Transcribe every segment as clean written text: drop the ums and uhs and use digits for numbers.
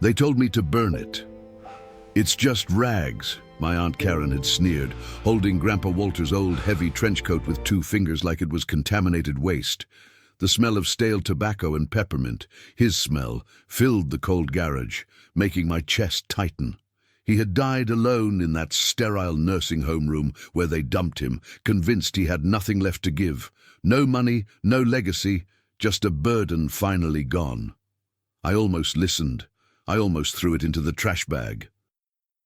They told me to burn it. It's just rags, my Aunt Karen had sneered, holding Grandpa Walter's old heavy trench coat with 2 fingers like it was contaminated waste. The smell of stale tobacco and peppermint, his smell, filled the cold garage, making my chest tighten. He had died alone in that sterile nursing home room where they dumped him, convinced he had nothing left to give. No money, no legacy, just a burden finally gone. I almost listened. I almost threw it into the trash bag.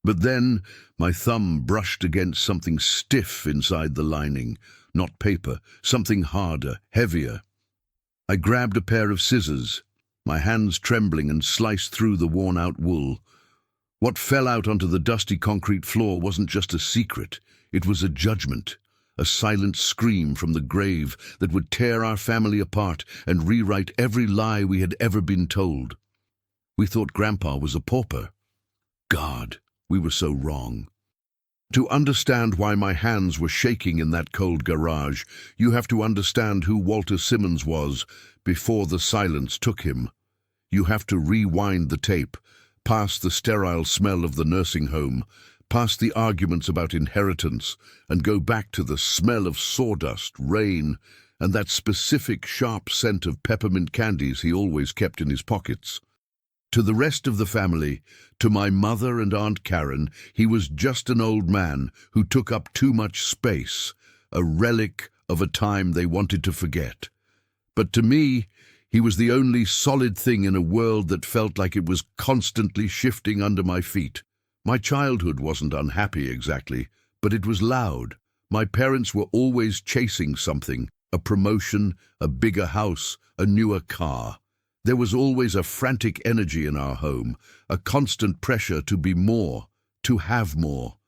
But then my thumb brushed against something stiff inside the lining, not paper, something harder, heavier. I grabbed a pair of scissors, my hands trembling, and sliced through the worn-out wool. What fell out onto the dusty concrete floor wasn't just a secret, it was a judgment, a silent scream from the grave that would tear our family apart and rewrite every lie we had ever been told. We thought Grandpa was a pauper. God, we were so wrong. To understand why my hands were shaking in that cold garage, you have to understand who Walter Simmons was before the silence took him. You have to rewind the tape, past the sterile smell of the nursing home, past the arguments about inheritance, and go back to the smell of sawdust, rain, and that specific sharp scent of peppermint candies he always kept in his pockets. To the rest of the family, to my mother and Aunt Karen, he was just an old man who took up too much space, a relic of a time they wanted to forget. But to me, he was the only solid thing in a world that felt like it was constantly shifting under my feet. My childhood wasn't unhappy exactly, but it was loud. My parents were always chasing something, a promotion, a bigger house, a newer car. There was always a frantic energy in our home, a constant pressure to be more, to have more.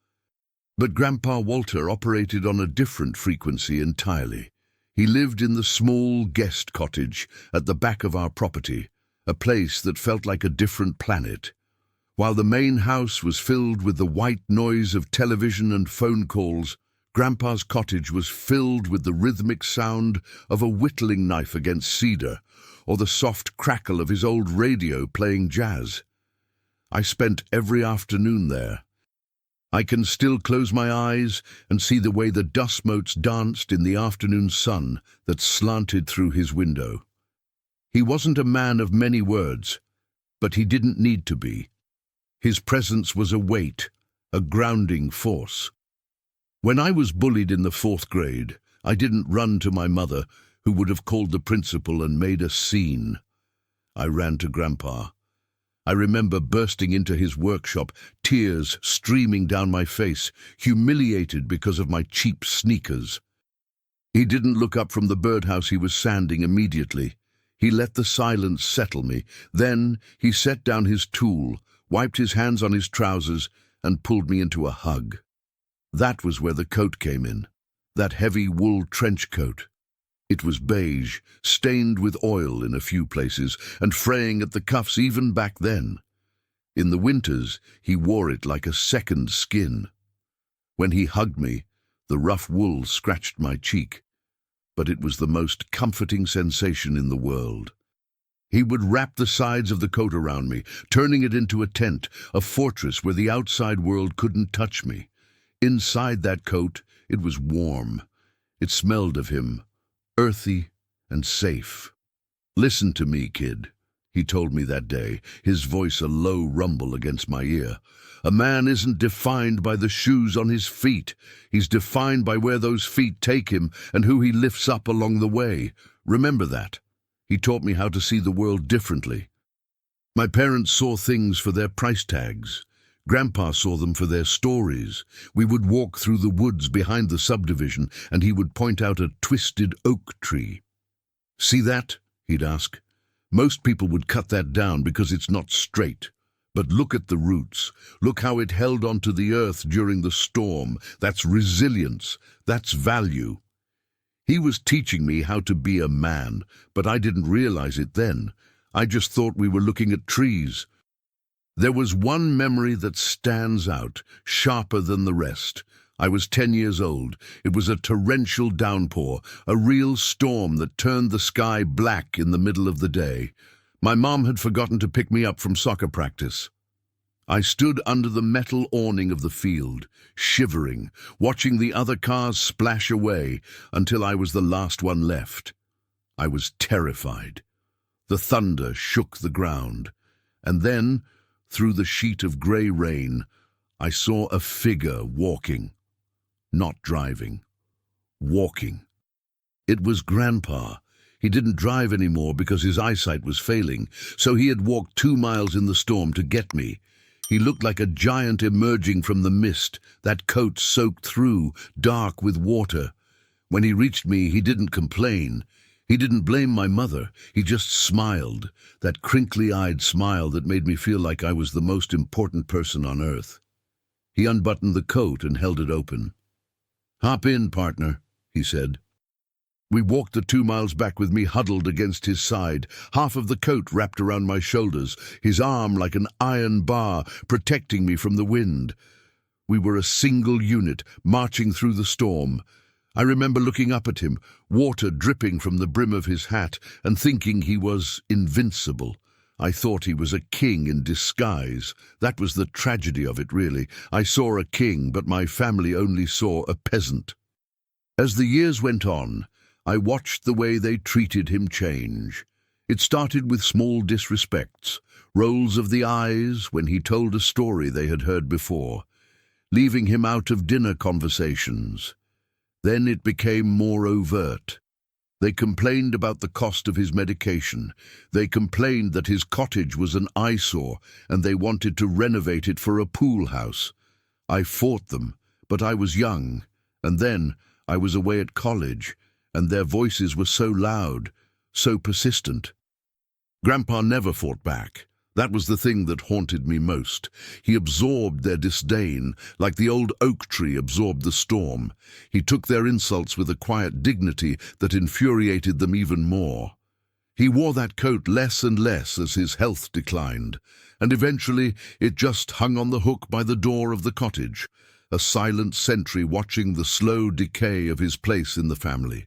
But Grandpa Walter operated on a different frequency entirely. He lived in the small guest cottage at the back of our property, a place that felt like a different planet. While the main house was filled with the white noise of television and phone calls, Grandpa's cottage was filled with the rhythmic sound of a whittling knife against cedar, or the soft crackle of his old radio playing jazz. I spent every afternoon there. I can still close my eyes and see the way the dust motes danced in the afternoon sun that slanted through his window. He wasn't a man of many words, but he didn't need to be. His presence was a weight, a grounding force. When I was bullied in the 4th grade, I didn't run to my mother, who would have called the principal and made a scene. I ran to Grandpa. I remember bursting into his workshop, tears streaming down my face, humiliated because of my cheap sneakers. He didn't look up from the birdhouse he was sanding immediately. He let the silence settle me. Then he set down his tool, wiped his hands on his trousers, and pulled me into a hug. That was where the coat came in, that heavy wool trench coat. It was beige, stained with oil in a few places, and fraying at the cuffs even back then. In the winters, he wore it like a second skin. When he hugged me, the rough wool scratched my cheek, but it was the most comforting sensation in the world. He would wrap the sides of the coat around me, turning it into a tent, a fortress where the outside world couldn't touch me. Inside that coat, it was warm. It smelled of him, earthy and safe. "Listen to me, kid," he told me that day, his voice a low rumble against my ear. "A man isn't defined by the shoes on his feet. He's defined by where those feet take him and who he lifts up along the way. Remember that." He taught me how to see the world differently. My parents saw things for their price tags. Grandpa saw them for their stories. We would walk through the woods behind the subdivision, and he would point out a twisted oak tree. "See that?" he'd ask. "Most people would cut that down because it's not straight. But look at the roots. Look how it held onto the earth during the storm. That's resilience. That's value." He was teaching me how to be a man, but I didn't realize it then. I just thought we were looking at trees. There was one memory that stands out, sharper than the rest. I was 10 years old. It was a torrential downpour, a real storm that turned the sky black in the middle of the day. My mom had forgotten to pick me up from soccer practice. I stood under the metal awning of the field, shivering, watching the other cars splash away until I was the last one left. I was terrified. The thunder shook the ground, and then, through the sheet of grey rain, I saw a figure walking. Not driving. Walking. It was Grandpa. He didn't drive anymore because his eyesight was failing, so he had walked 2 miles in the storm to get me. He looked like a giant emerging from the mist, that coat soaked through, dark with water. When he reached me, he didn't complain. He didn't blame my mother. He just smiled, that crinkly-eyed smile that made me feel like I was the most important person on earth. He unbuttoned the coat and held it open. "Hop in, partner," he said. We walked the 2 miles back with me huddled against his side, half of the coat wrapped around my shoulders, his arm like an iron bar protecting me from the wind. We were a single unit, marching through the storm. I remember looking up at him, water dripping from the brim of his hat, and thinking he was invincible. I thought he was a king in disguise. That was the tragedy of it, really. I saw a king, but my family only saw a peasant. As the years went on, I watched the way they treated him change. It started with small disrespects, rolls of the eyes when he told a story they had heard before, leaving him out of dinner conversations. Then it became more overt. They complained about the cost of his medication. They complained that his cottage was an eyesore and they wanted to renovate it for a pool house. I fought them, but I was young, and then I was away at college, and their voices were so loud, so persistent. Grandpa never fought back. That was the thing that haunted me most. He absorbed their disdain, like the old oak tree absorbed the storm. He took their insults with a quiet dignity that infuriated them even more. He wore that coat less and less as his health declined, and eventually it just hung on the hook by the door of the cottage, a silent sentry watching the slow decay of his place in the family.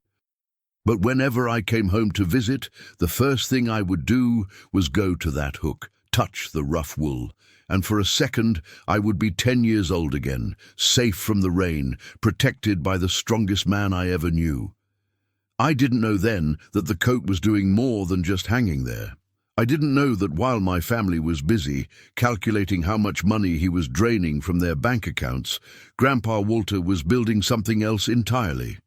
But whenever I came home to visit, the first thing I would do was go to that hook, touch the rough wool, and for a second I would be 10 years old again, safe from the rain, protected by the strongest man I ever knew. I didn't know then that the coat was doing more than just hanging there. I didn't know that while my family was busy, calculating how much money he was draining from their bank accounts, Grandpa Walter was building something else entirely.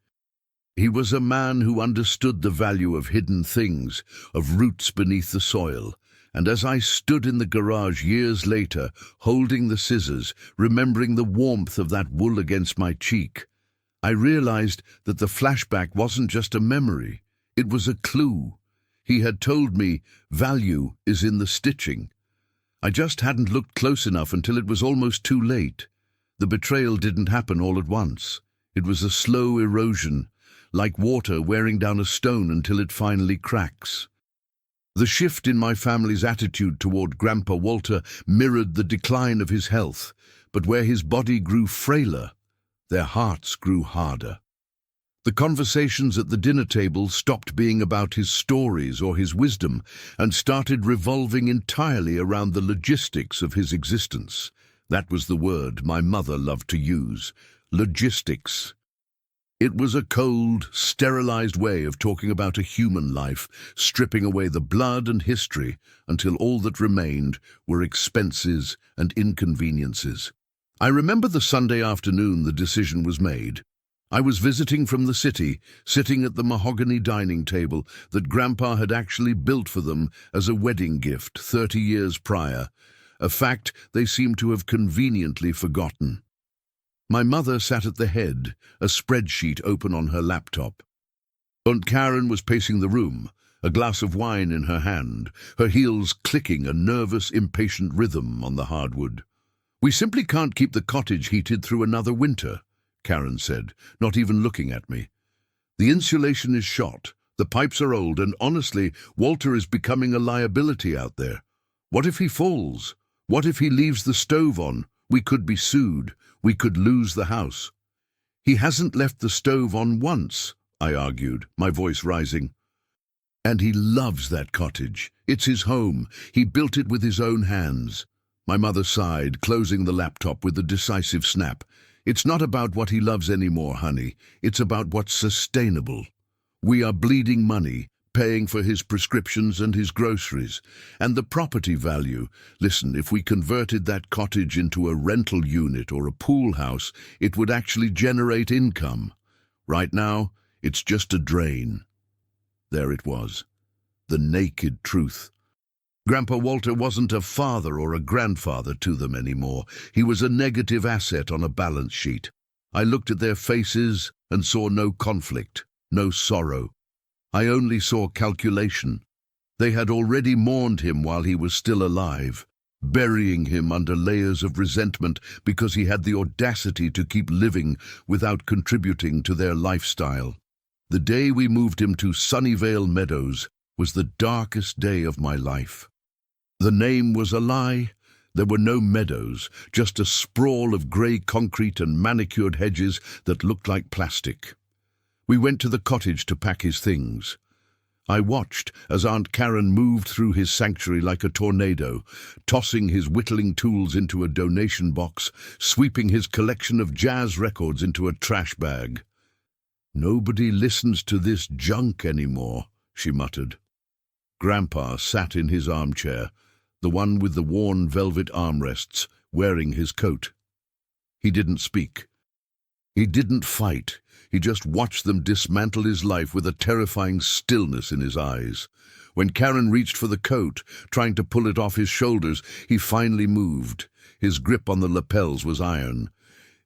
He was a man who understood the value of hidden things, of roots beneath the soil, and as I stood in the garage years later, holding the scissors, remembering the warmth of that wool against my cheek, I realized that the flashback wasn't just a memory, it was a clue. He had told me, value is in the stitching. I just hadn't looked close enough until it was almost too late. The betrayal didn't happen all at once. It was a slow erosion, like water wearing down a stone until it finally cracks. The shift in my family's attitude toward Grandpa Walter mirrored the decline of his health, but where his body grew frailer, their hearts grew harder. The conversations at the dinner table stopped being about his stories or his wisdom and started revolving entirely around the logistics of his existence. That was the word my mother loved to use, logistics. It was a cold, sterilized way of talking about a human life, stripping away the blood and history until all that remained were expenses and inconveniences. I remember the Sunday afternoon the decision was made. I was visiting from the city, sitting at the mahogany dining table that Grandpa had actually built for them as a wedding gift 30 years prior, a fact they seemed to have conveniently forgotten. My mother sat at the head, a spreadsheet open on her laptop. Aunt Karen was pacing the room, a glass of wine in her hand, her heels clicking a nervous, impatient rhythm on the hardwood. "We simply can't keep the cottage heated through another winter," Karen said, not even looking at me. "The insulation is shot, the pipes are old, and honestly, Walter is becoming a liability out there. What if he falls? What if he leaves the stove on? We could be sued. We could lose the house." "He hasn't left the stove on once," I argued, my voice rising. And he loves that cottage. It's his home. He built it with his own hands. My mother sighed, closing the laptop with a decisive snap. It's not about what he loves anymore, honey. It's about what's sustainable. We are bleeding money, paying for his prescriptions and his groceries. And the property value. Listen, if we converted that cottage into a rental unit or a pool house, it would actually generate income. Right now, it's just a drain. There it was, the naked truth. Grandpa Walter wasn't a father or a grandfather to them anymore. He was a negative asset on a balance sheet. I looked at their faces and saw no conflict, no sorrow. I only saw calculation. They had already mourned him while he was still alive, burying him under layers of resentment because he had the audacity to keep living without contributing to their lifestyle. The day we moved him to Sunnyvale Meadows was the darkest day of my life. The name was a lie. There were no meadows, just a sprawl of grey concrete and manicured hedges that looked like plastic. We went to the cottage to pack his things. I watched as Aunt Karen moved through his sanctuary like a tornado, tossing his whittling tools into a donation box, sweeping his collection of jazz records into a trash bag. "Nobody listens to this junk anymore," she muttered. Grandpa sat in his armchair, the one with the worn velvet armrests, wearing his coat. He didn't speak. He didn't fight. He just watched them dismantle his life with a terrifying stillness in his eyes. When Karen reached for the coat, trying to pull it off his shoulders, he finally moved. His grip on the lapels was iron.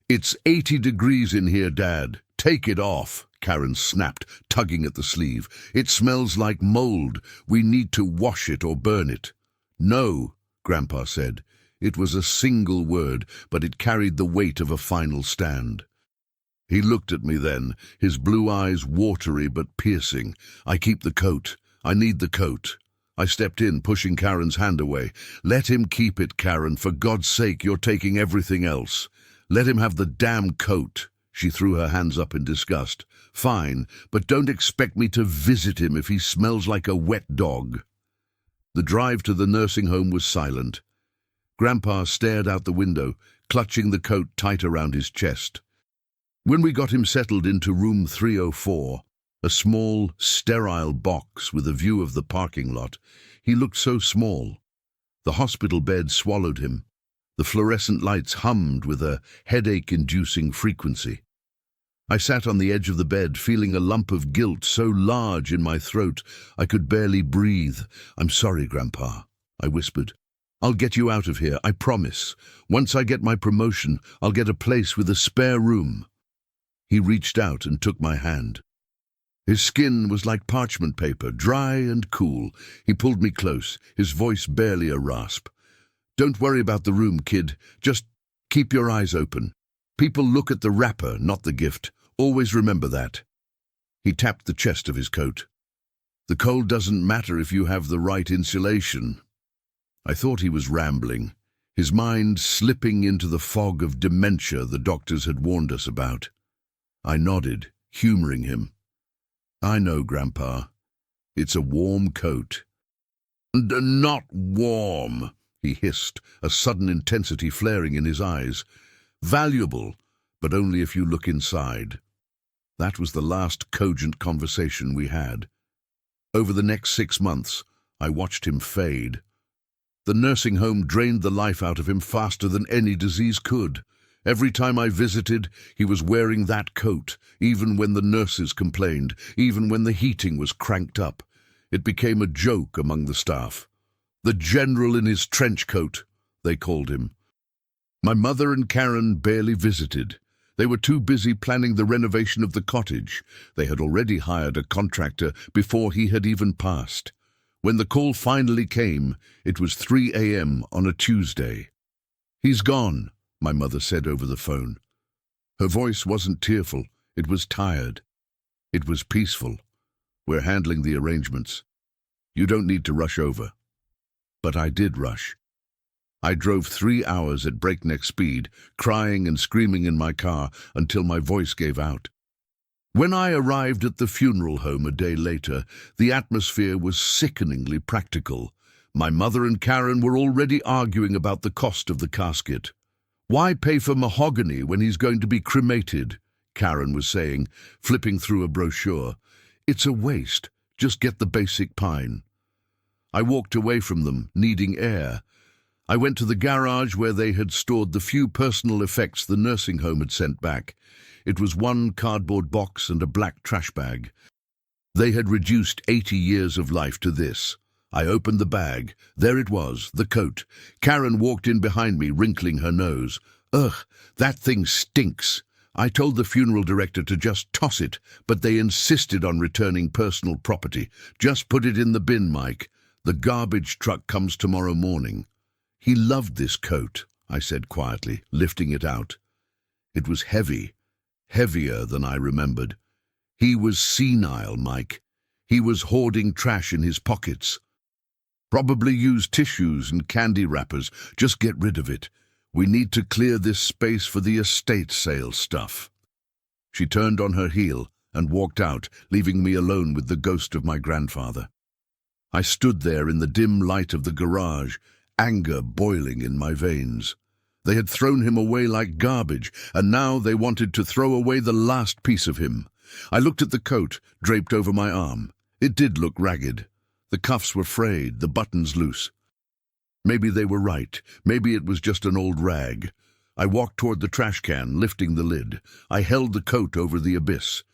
"It's 80 degrees in here, Dad. Take it off," Karen snapped, tugging at the sleeve. "It smells like mold. We need to wash it or burn it." "No," Grandpa said. It was a single word, but it carried the weight of a final stand. He looked at me then, his blue eyes watery but piercing. "I keep the coat. I need the coat." I stepped in, pushing Karen's hand away. "Let him keep it, Karen. For God's sake, you're taking everything else. Let him have the damn coat." She threw her hands up in disgust. "Fine, but don't expect me to visit him if he smells like a wet dog." The drive to the nursing home was silent. Grandpa stared out the window, clutching the coat tight around his chest. When we got him settled into room 304, a small, sterile box with a view of the parking lot, he looked so small. The hospital bed swallowed him. The fluorescent lights hummed with a headache-inducing frequency. I sat on the edge of the bed, feeling a lump of guilt so large in my throat I could barely breathe. "I'm sorry, Grandpa," I whispered. "I'll get you out of here, I promise. Once I get my promotion, I'll get a place with a spare room." He reached out and took my hand. His skin was like parchment paper, dry and cool. He pulled me close, his voice barely a rasp. "Don't worry about the room, kid. Just keep your eyes open. People look at the wrapper, not the gift. Always remember that." He tapped the chest of his coat. "The cold doesn't matter if you have the right insulation." I thought he was rambling, his mind slipping into the fog of dementia the doctors had warned us about. I nodded, humoring him. "I know, Grandpa. It's a warm coat." "Not warm," he hissed, a sudden intensity flaring in his eyes. "Valuable, but only if you look inside." That was the last cogent conversation we had. Over the next 6 months, I watched him fade. The nursing home drained the life out of him faster than any disease could. Every time I visited, he was wearing that coat, even when the nurses complained, even when the heating was cranked up. It became a joke among the staff. "The general in his trench coat," they called him. My mother and Karen barely visited. They were too busy planning the renovation of the cottage. They had already hired a contractor before he had even passed. When the call finally came, it was 3 a.m. on a Tuesday. "He's gone," my mother said over the phone. Her voice wasn't tearful, it was tired. It was peaceful. "We're handling the arrangements. You don't need to rush over." But I did rush. I drove 3 hours at breakneck speed, crying and screaming in my car until my voice gave out. When I arrived at the funeral home a day later, the atmosphere was sickeningly practical. My mother and Karen were already arguing about the cost of the casket. "Why pay for mahogany when he's going to be cremated?" Karen was saying, flipping through a brochure. "It's a waste. Just get the basic pine." I walked away from them, needing air. I went to the garage where they had stored the few personal effects the nursing home had sent back. It was one cardboard box and a black trash bag. They had reduced 80 years of life to this. I opened the bag. There it was, the coat. Karen walked in behind me, wrinkling her nose. "Ugh, that thing stinks." I told the funeral director to just toss it, but they insisted on returning personal property. "Just put it in the bin, Mike. The garbage truck comes tomorrow morning." "He loved this coat," I said quietly, lifting it out. It was heavy, heavier than I remembered. He was senile, Mike. He was hoarding trash in his pockets. "Probably used tissues and candy wrappers. Just get rid of it. We need to clear this space for the estate sale stuff." She turned on her heel and walked out, leaving me alone with the ghost of my grandfather. I stood there in the dim light of the garage, anger boiling in my veins. They had thrown him away like garbage, and now they wanted to throw away the last piece of him. I looked at the coat, draped over my arm. It did look ragged. The cuffs were frayed, the buttons loose. Maybe they were right. Maybe it was just an old rag. I walked toward the trash can, lifting the lid. I held the coat over the abyss.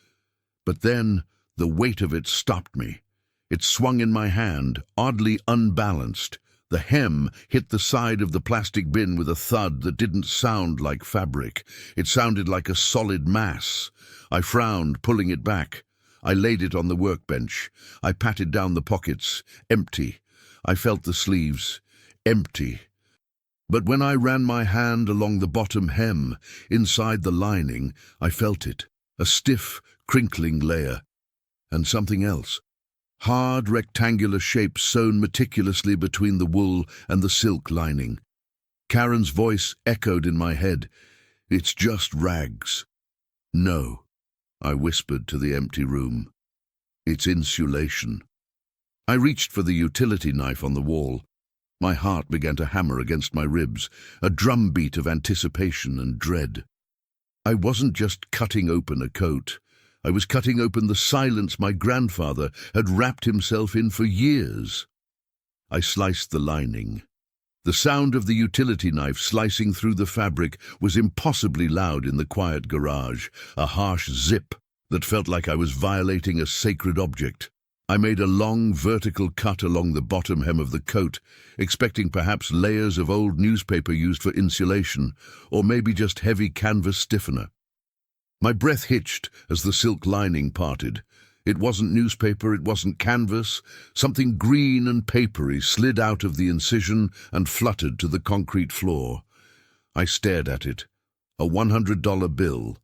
But then the weight of it stopped me. It swung in my hand, oddly unbalanced. The hem hit the side of the plastic bin with a thud that didn't sound like fabric. It sounded like a solid mass. I frowned, pulling it back. I laid it on the workbench. I patted down the pockets. Empty. I felt the sleeves. Empty. But when I ran my hand along the bottom hem, inside the lining, I felt it. A stiff, crinkling layer. And something else. Hard, rectangular shapes sewn meticulously between the wool and the silk lining. Karen's voice echoed in my head. "It's just rags." "No," I whispered to the empty room. "It's insulation." I reached for the utility knife on the wall. My heart began to hammer against my ribs, a drumbeat of anticipation and dread. I wasn't just cutting open a coat. I was cutting open the silence my grandfather had wrapped himself in for years. I sliced the lining. The sound of the utility knife slicing through the fabric was impossibly loud in the quiet garage, a harsh zip that felt like I was violating a sacred object. I made a long vertical cut along the bottom hem of the coat, expecting perhaps layers of old newspaper used for insulation, or maybe just heavy canvas stiffener. My breath hitched as the silk lining parted. It wasn't newspaper, it wasn't canvas. Something green and papery slid out of the incision and fluttered to the concrete floor. I stared at it. A $100 bill.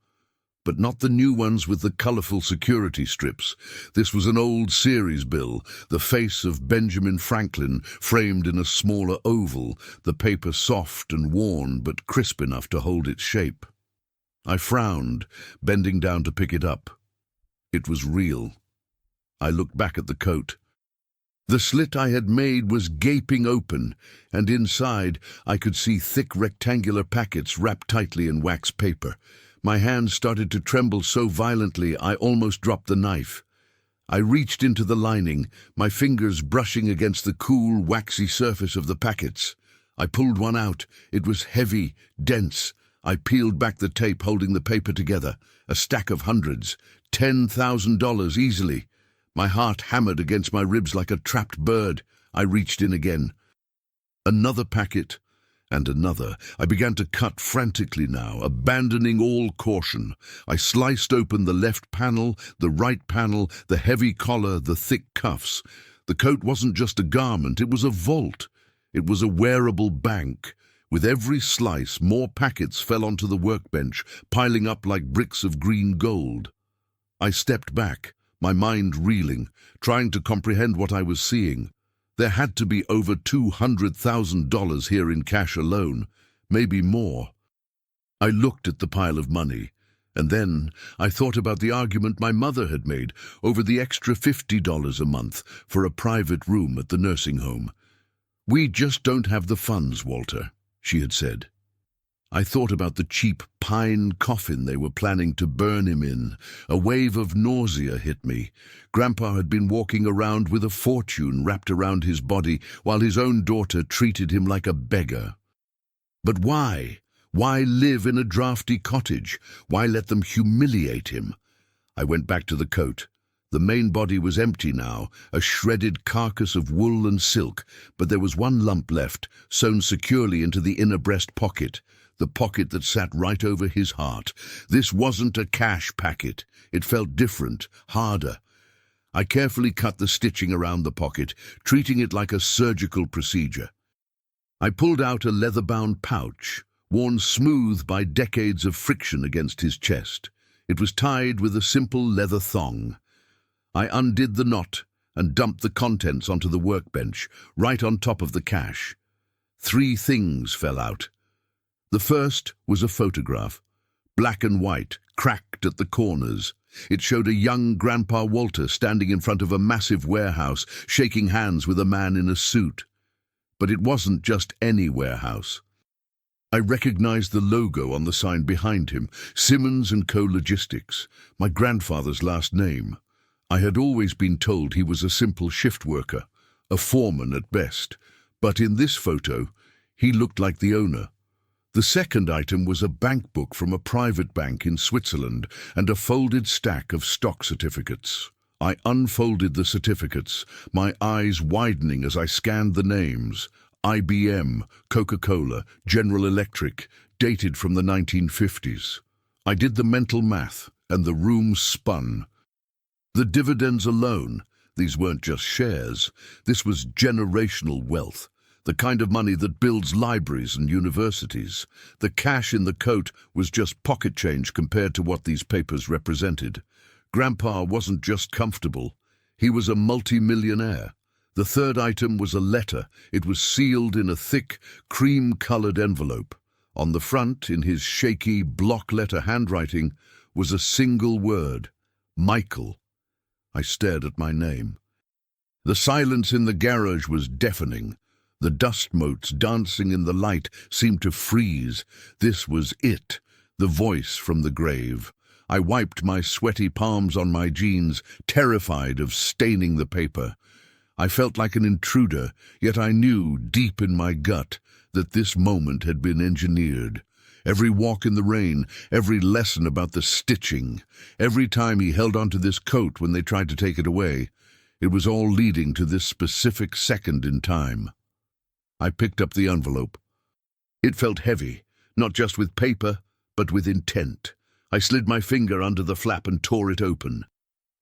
But not the new ones with the colorful security strips. This was an old series bill, the face of Benjamin Franklin framed in a smaller oval, the paper soft and worn but crisp enough to hold its shape. I frowned, bending down to pick it up. It was real. I looked back at the coat. The slit I had made was gaping open, and inside I could see thick rectangular packets wrapped tightly in wax paper. My hands started to tremble so violently I almost dropped the knife. I reached into the lining, my fingers brushing against the cool, waxy surface of the packets. I pulled one out. It was heavy, dense. I peeled back the tape holding the paper together. A stack of hundreds. $10,000 easily. My heart hammered against my ribs like a trapped bird. I reached in again. Another packet, and another. I began to cut frantically now, abandoning all caution. I sliced open the left panel, the right panel, the heavy collar, the thick cuffs. The coat wasn't just a garment, it was a vault. It was a wearable bank. With every slice, more packets fell onto the workbench, piling up like bricks of green gold. I stepped back, my mind reeling, trying to comprehend what I was seeing. There had to be over $200,000 here in cash alone, maybe more. I looked at the pile of money. And then I thought about the argument my mother had made over the extra $50 a month for a private room at the nursing home. "We just don't have the funds, Walter," she had said. I thought about the cheap pine coffin they were planning to burn him in. A wave of nausea hit me. Grandpa had been walking around with a fortune wrapped around his body while his own daughter treated him like a beggar. But why? Why live in a drafty cottage? Why let them humiliate him? I went back to the coat. The main body was empty now, a shredded carcass of wool and silk, but there was one lump left, sewn securely into the inner breast pocket, the pocket that sat right over his heart. This wasn't a cash packet. It felt different, harder. I carefully cut the stitching around the pocket, treating it like a surgical procedure. I pulled out a leather-bound pouch, worn smooth by decades of friction against his chest. It was tied with a simple leather thong. I undid the knot and dumped the contents onto the workbench, right on top of the cash. 3 things fell out. The first was a photograph, black and white, cracked at the corners. It showed a young Grandpa Walter standing in front of a massive warehouse, shaking hands with a man in a suit. But it wasn't just any warehouse. I recognized the logo on the sign behind him, Simmons & Co. Logistics, my grandfather's last name. I had always been told he was a simple shift worker, a foreman at best, but in this photo, he looked like the owner. The second item was a bank book from a private bank in Switzerland and a folded stack of stock certificates. I unfolded the certificates, my eyes widening as I scanned the names. IBM, Coca-Cola, General Electric, dated from the 1950s. I did the mental math, and the room spun. The dividends alone, these weren't just shares, this was generational wealth, the kind of money that builds libraries and universities. The cash in the coat was just pocket change compared to what these papers represented. Grandpa wasn't just comfortable, he was a multi-millionaire. The third item was a letter. It was sealed in a thick, cream-colored envelope. On the front, in his shaky, block-letter handwriting, was a single word, Michael. I stared at my name. The silence in the garage was deafening. The dust motes dancing in the light seemed to freeze. This was it, the voice from the grave. I wiped my sweaty palms on my jeans, terrified of staining the paper. I felt like an intruder, yet I knew, deep in my gut, that this moment had been engineered. Every walk in the rain, every lesson about the stitching, every time he held onto this coat when they tried to take it away, it was all leading to this specific second in time. I picked up the envelope. It felt heavy, not just with paper, but with intent. I slid my finger under the flap and tore it open.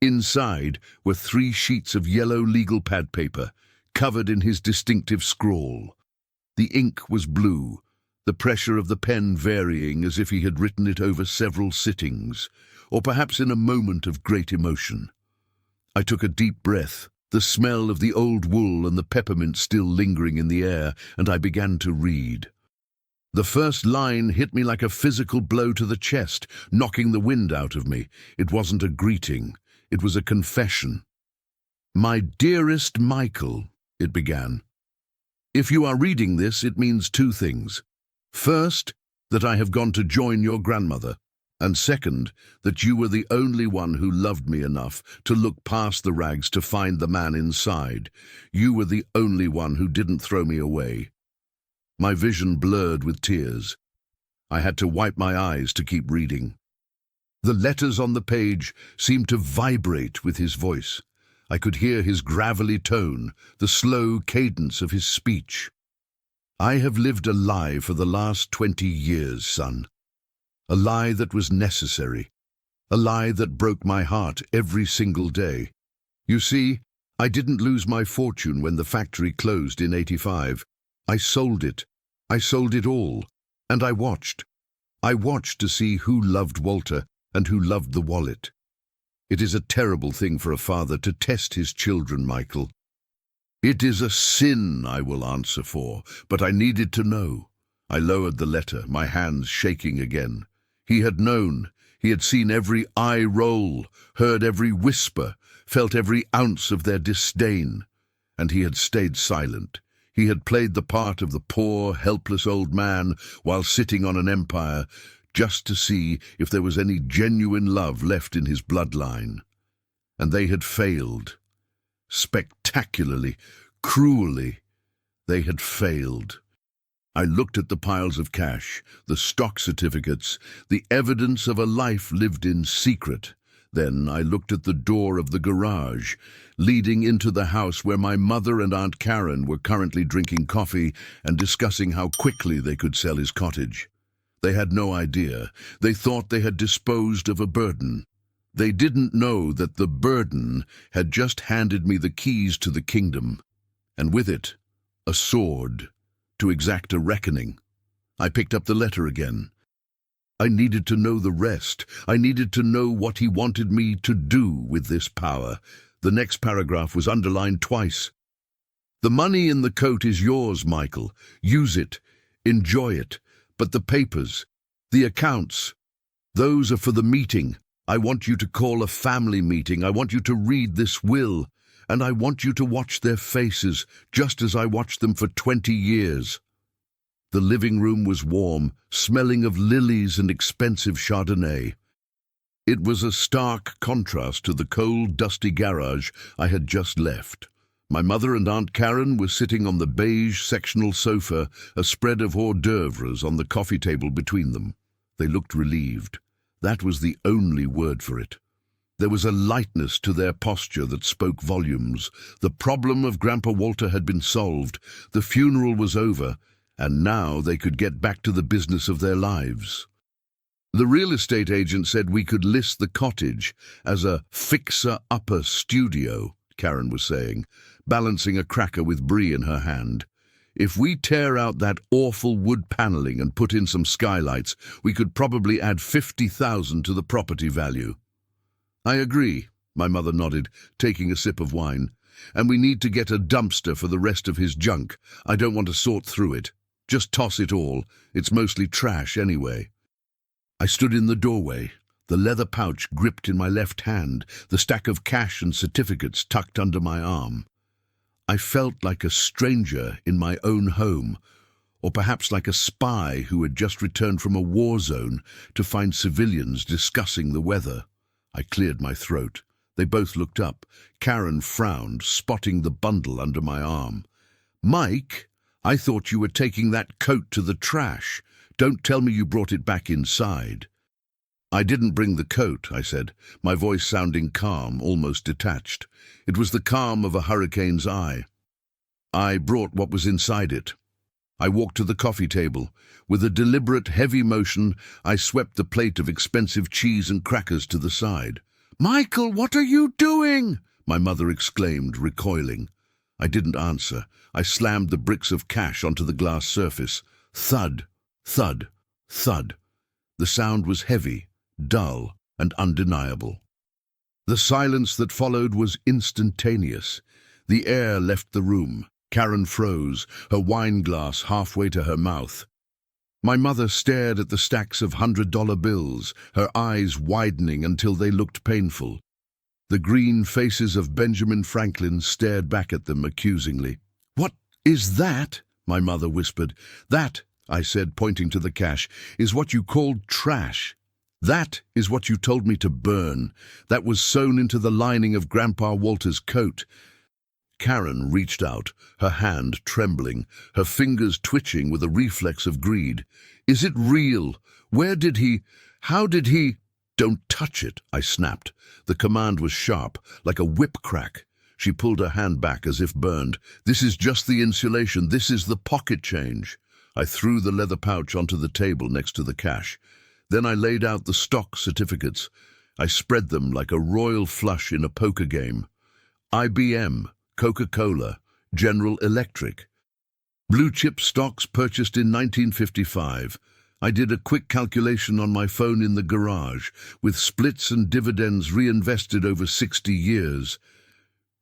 Inside were 3 sheets of yellow legal pad paper, covered in his distinctive scrawl. The ink was blue, the pressure of the pen varying as if he had written it over several sittings, or perhaps in a moment of great emotion. I took a deep breath, the smell of the old wool and the peppermint still lingering in the air, and I began to read. The first line hit me like a physical blow to the chest, knocking the wind out of me. It wasn't a greeting. It was a confession. "My dearest Michael," it began. "If you are reading this, it means 2 things. First, that I have gone to join your grandmother, and second, that you were the only one who loved me enough to look past the rags to find the man inside. You were the only one who didn't throw me away." My vision blurred with tears. I had to wipe my eyes to keep reading. The letters on the page seemed to vibrate with his voice. I could hear his gravelly tone, the slow cadence of his speech. "I have lived a lie for the last 20 years, son. A lie that was necessary. A lie that broke my heart every single day. You see, I didn't lose my fortune when the factory closed in '85. I sold it. I sold it all. And I watched. I watched to see who loved Walter and who loved the wallet. It is a terrible thing for a father to test his children, Michael. It is a sin I will answer for, but I needed to know." I lowered the letter, my hands shaking again. He had known. He had seen every eye roll, heard every whisper, felt every ounce of their disdain, and he had stayed silent. He had played the part of the poor, helpless old man while sitting on an empire, just to see if there was any genuine love left in his bloodline. And they had failed. Spectacularly, cruelly, they had failed. I looked at the piles of cash, the stock certificates, the evidence of a life lived in secret. Then I looked at the door of the garage, leading into the house where my mother and Aunt Karen were currently drinking coffee and discussing how quickly they could sell his cottage. They had no idea. They thought they had disposed of a burden. They didn't know that the burden had just handed me the keys to the kingdom, and with it, a sword, to exact a reckoning. I picked up the letter again. I needed to know the rest. I needed to know what he wanted me to do with this power. The next paragraph was underlined twice. The money in the coat is yours, Michael. Use it. Enjoy it. But the papers, the accounts, those are for the meeting. I want you to call a family meeting. I want you to read this will. And I want you to watch their faces, just as I watched them for 20 years. The living room was warm, smelling of lilies and expensive Chardonnay. It was a stark contrast to the cold, dusty garage I had just left. My mother and Aunt Karen were sitting on the beige sectional sofa, a spread of hors d'oeuvres on the coffee table between them. They looked relieved. That was the only word for it. There was a lightness to their posture that spoke volumes. The problem of Grandpa Walter had been solved. The funeral was over, and now they could get back to the business of their lives. The real estate agent said we could list the cottage as a fixer-upper studio, Karen was saying, balancing a cracker with brie in her hand. If we tear out that awful wood paneling and put in some skylights, we could probably add $50,000 to the property value. I agree, my mother nodded, taking a sip of wine. And we need to get a dumpster for the rest of his junk. I don't want to sort through it. Just toss it all. It's mostly trash anyway. I stood in the doorway, the leather pouch gripped in my left hand, the stack of cash and certificates tucked under my arm. I felt like a stranger in my own home, or perhaps like a spy who had just returned from a war zone to find civilians discussing the weather. I cleared my throat. They both looked up. Karen frowned, spotting the bundle under my arm. "Mike, I thought you were taking that coat to the trash. Don't tell me you brought it back inside." "I didn't bring the coat," I said, my voice sounding calm, almost detached. It was the calm of a hurricane's eye. "I brought what was inside it." I walked to the coffee table. With a deliberate, heavy motion, I swept the plate of expensive cheese and crackers to the side. "Michael, what are you doing?" my mother exclaimed, recoiling. I didn't answer. I slammed the bricks of cash onto the glass surface. Thud, thud, thud. The sound was heavy, dull, and undeniable. The silence that followed was instantaneous. The air left the room. Karen froze, her wine glass halfway to her mouth. My mother stared at the stacks of $100 bills, her eyes widening until they looked painful. The green faces of Benjamin Franklin stared back at them accusingly. "What is that?" my mother whispered. "That," I said, pointing to the cash, "is what you called trash. That is what you told me to burn. That was sewn into the lining of Grandpa Walter's coat." Karen reached out, her hand trembling, her fingers twitching with a reflex of greed. "Is it real? Where did he? How did he?" "Don't touch it," I snapped. The command was sharp, like a whip crack. She pulled her hand back as if burned. "This is just the insulation. This is the pocket change." I threw the leather pouch onto the table next to the cash. Then I laid out the stock certificates. I spread them like a royal flush in a poker game. IBM, Coca-Cola, General Electric. Blue chip stocks purchased in 1955. I did a quick calculation on my phone in the garage, with splits and dividends reinvested over 60 years.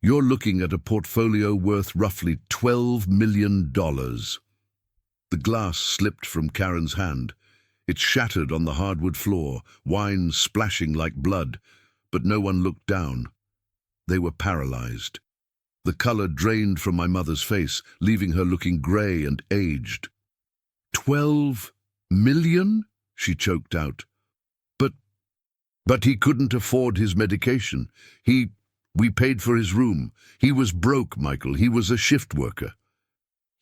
You're looking at a portfolio worth roughly $12 million. The glass slipped from Karen's hand. It shattered on the hardwood floor, wine splashing like blood, but no one looked down. They were paralyzed. The color drained from my mother's face, leaving her looking grey and aged. 12 million? She choked out. But he couldn't afford his medication. We paid for his room. He was broke, Michael. He was a shift worker.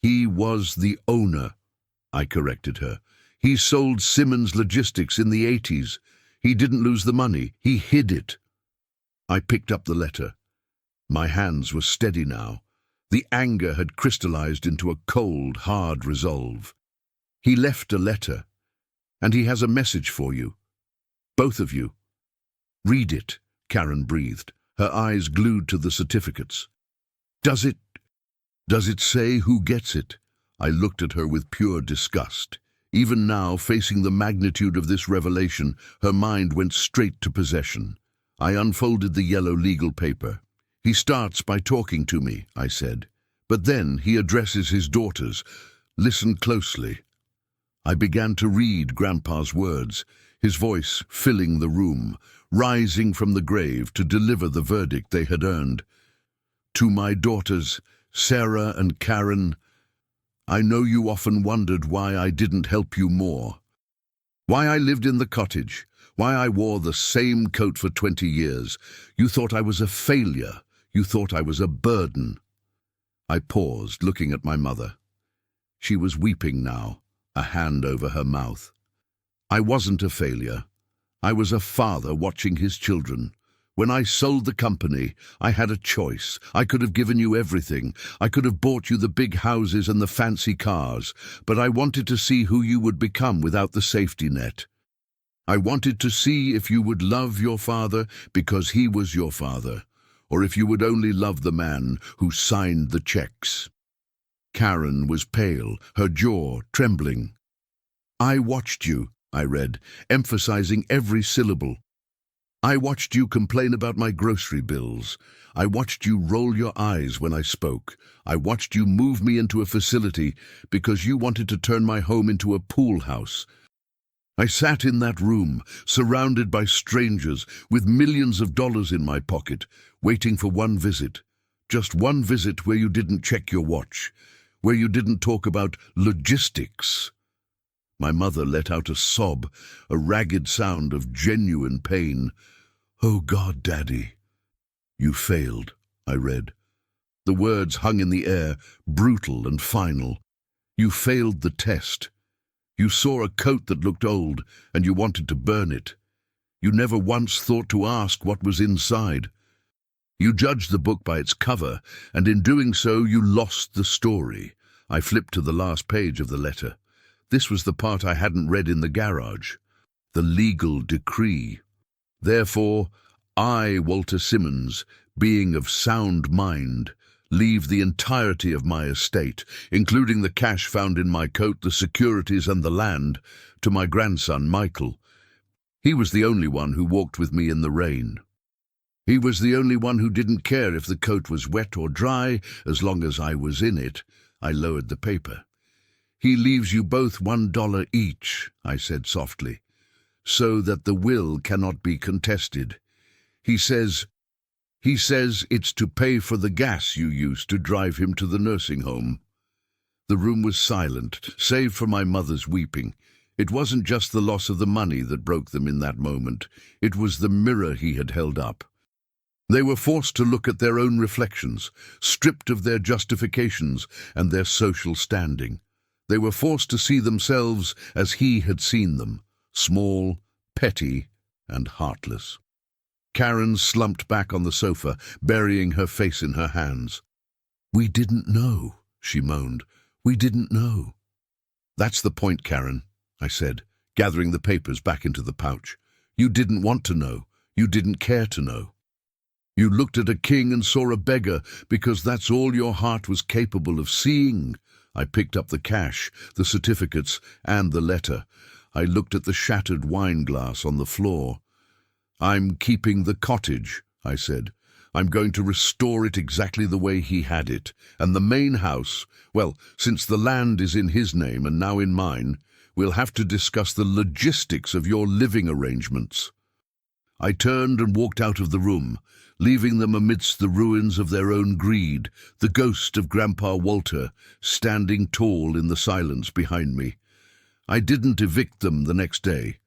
He was the owner, I corrected her. He sold Simmons Logistics in the 80s. He didn't lose the money. He hid it. I picked up the letter. My hands were steady now. The anger had crystallized into a cold, hard resolve. He left a letter, and he has a message for you. Both of you. Read it, Karen breathed, her eyes glued to the certificates. Does it say who gets it? I looked at her with pure disgust. Even now, facing the magnitude of this revelation, her mind went straight to possession. I unfolded the yellow legal paper. He starts by talking to me, I said. But then he addresses his daughters. Listen closely. I began to read Grandpa's words, his voice filling the room, rising from the grave to deliver the verdict they had earned. To my daughters, Sarah and Karen, I know you often wondered why I didn't help you more. Why I lived in the cottage, why I wore the same coat for 20 years. You thought I was a failure. You thought I was a burden. I paused, looking at my mother. She was weeping now, a hand over her mouth. I wasn't a failure. I was a father watching his children. When I sold the company, I had a choice. I could have given you everything. I could have bought you the big houses and the fancy cars, but I wanted to see who you would become without the safety net. I wanted to see if you would love your father because he was your father, or if you would only love the man who signed the checks. Karen was pale, her jaw trembling. I watched you, I read, emphasizing every syllable. I watched you complain about my grocery bills. I watched you roll your eyes when I spoke. I watched you move me into a facility because you wanted to turn my home into a pool house. I sat in that room, surrounded by strangers, with millions of dollars in my pocket, waiting for one visit. Just one visit where you didn't check your watch, where you didn't talk about logistics. My mother let out a sob, a ragged sound of genuine pain. Oh God, Daddy. You failed, I read. The words hung in the air, brutal and final. You failed the test. You saw a coat that looked old, and you wanted to burn it. You never once thought to ask what was inside. You judged the book by its cover, and in doing so you lost the story. I flipped to the last page of the letter. This was the part I hadn't read in the garage. The legal decree. Therefore, I, Walter Simmons, being of sound mind, leave the entirety of my estate, including the cash found in my coat, the securities and the land, to my grandson, Michael. He was the only one who walked with me in the rain. He was the only one who didn't care if the coat was wet or dry, as long as I was in it. I lowered the paper. He leaves you both $1 each, I said softly, so that the will cannot be contested. He says it's to pay for the gas you used to drive him to the nursing home. The room was silent, save for my mother's weeping. It wasn't just the loss of the money that broke them in that moment. It was the mirror he had held up. They were forced to look at their own reflections, stripped of their justifications and their social standing. They were forced to see themselves as he had seen them, small, petty, and heartless. Karen slumped back on the sofa, burying her face in her hands. We didn't know, she moaned. We didn't know. That's the point, Karen, I said, gathering the papers back into the pouch. You didn't want to know. You didn't care to know. You looked at a king and saw a beggar because that's all your heart was capable of seeing. I picked up the cash, the certificates, and the letter. I looked at the shattered wine glass on the floor. I'm keeping the cottage, I said. I'm going to restore it exactly the way he had it. And the main house, well, since the land is in his name and now in mine, We'll have to discuss the logistics of your living arrangements." I turned and walked out of the room, leaving them amidst the ruins of their own greed, the ghost of Grandpa Walter standing tall in the silence behind me. I didn't evict them the next day.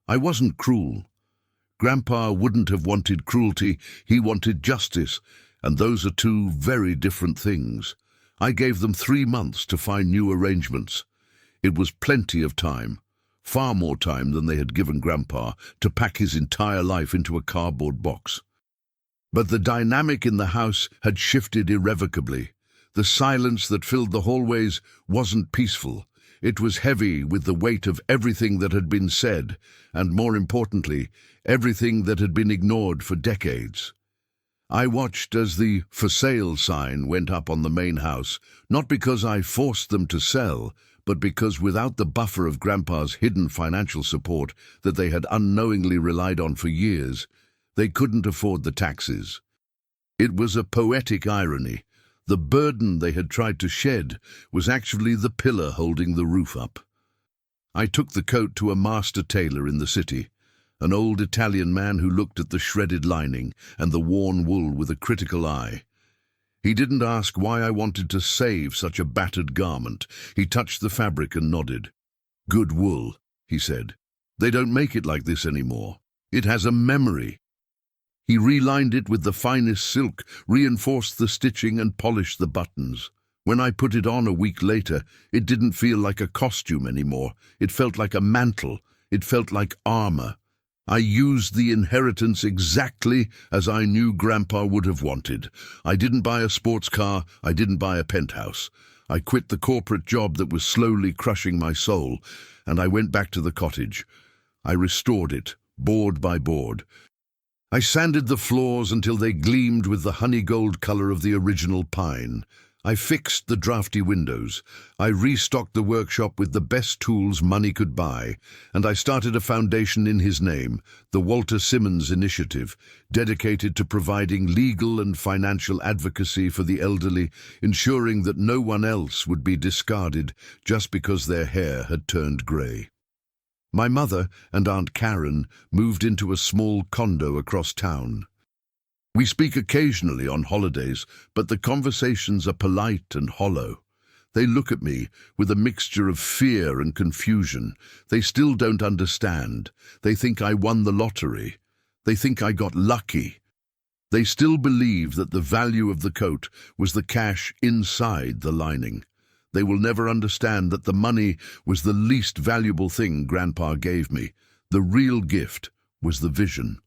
I wasn't cruel. Grandpa wouldn't have wanted cruelty, he wanted justice, and those are two very different things. I gave them 3 months to find new arrangements. It was plenty of time, far more time than they had given Grandpa to pack his entire life into a cardboard box. But the dynamic in the house had shifted irrevocably. The silence that filled the hallways wasn't peaceful. It was heavy with the weight of everything that had been said, and more importantly, everything that had been ignored for decades. I watched as the "for sale" sign went up on the main house, not because I forced them to sell, but because without the buffer of Grandpa's hidden financial support that they had unknowingly relied on for years, they couldn't afford the taxes. It was a poetic irony. The burden they had tried to shed was actually the pillar holding the roof up. I took the coat to a master tailor in the city, an old Italian man who looked at the shredded lining and the worn wool with a critical eye. He didn't ask why I wanted to save such a battered garment. He touched the fabric and nodded. "Good wool," he said. "They don't make it like this anymore. It has a memory." He relined it with the finest silk, reinforced the stitching and polished the buttons. When I put it on a week later, it didn't feel like a costume anymore. It felt like a mantle. It felt like armor. I used the inheritance exactly as I knew Grandpa would have wanted. I didn't buy a sports car. I didn't buy a penthouse. I quit the corporate job that was slowly crushing my soul, and I went back to the cottage. I restored it, board by board. I sanded the floors until they gleamed with the honey gold color of the original pine. I fixed the drafty windows. I restocked the workshop with the best tools money could buy, and I started a foundation in his name, the Walter Simmons Initiative, dedicated to providing legal and financial advocacy for the elderly, ensuring that no one else would be discarded just because their hair had turned grey. My mother and Aunt Karen moved into a small condo across town. We speak occasionally on holidays, but the conversations are polite and hollow. They look at me with a mixture of fear and confusion. They still don't understand. They think I won the lottery. They think I got lucky. They still believe that the value of the coat was the cash inside the lining. They will never understand that the money was the least valuable thing Grandpa gave me. The real gift was the vision.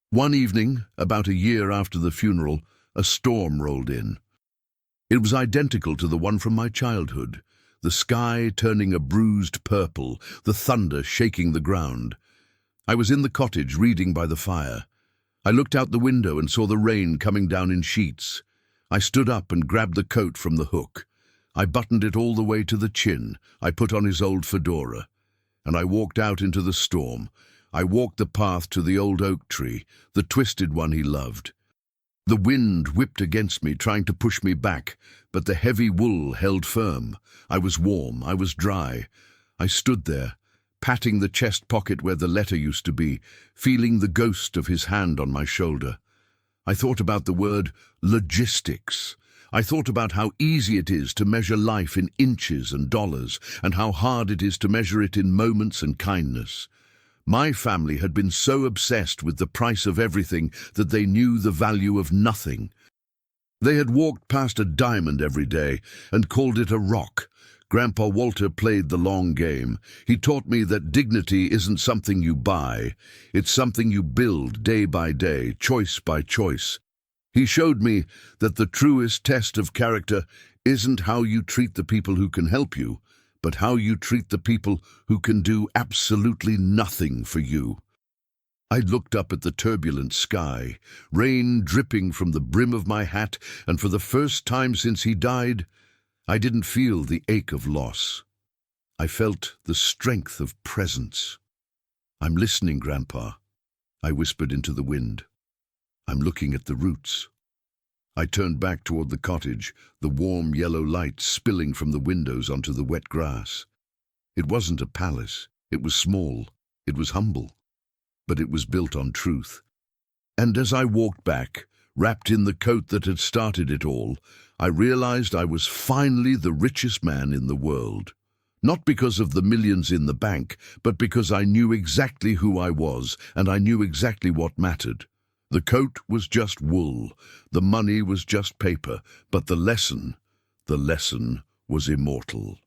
One evening, about a year after the funeral, a storm rolled in. It was identical to the one from my childhood, the sky turning a bruised purple, the thunder shaking the ground. I was in the cottage reading by the fire. I looked out the window and saw the rain coming down in sheets. I stood up and grabbed the coat from the hook. I buttoned it all the way to the chin. I put on his old fedora, and I walked out into the storm. I walked the path to the old oak tree, the twisted one he loved. The wind whipped against me, trying to push me back, but the heavy wool held firm. I was warm, I was dry. I stood there, patting the chest pocket where the letter used to be, feeling the ghost of his hand on my shoulder. I thought about the word logistics. I thought about how easy it is to measure life in inches and dollars, and how hard it is to measure it in moments and kindness. My family had been so obsessed with the price of everything that they knew the value of nothing. They had walked past a diamond every day and called it a rock. Grandpa Walter played the long game. He taught me that dignity isn't something you buy. It's something you build day by day, choice by choice. He showed me that the truest test of character isn't how you treat the people who can help you, but how you treat the people who can do absolutely nothing for you. I looked up at the turbulent sky, rain dripping from the brim of my hat, and for the first time since he died, I didn't feel the ache of loss. I felt the strength of presence. "I'm listening, Grandpa," I whispered into the wind. "I'm looking at the roots." I turned back toward the cottage, the warm yellow light spilling from the windows onto the wet grass. It wasn't a palace. It was small. It was humble. But it was built on truth. And as I walked back, wrapped in the coat that had started it all, I realized I was finally the richest man in the world. Not because of the millions in the bank, but because I knew exactly who I was, and I knew exactly what mattered. The coat was just wool, the money was just paper, but the lesson was immortal.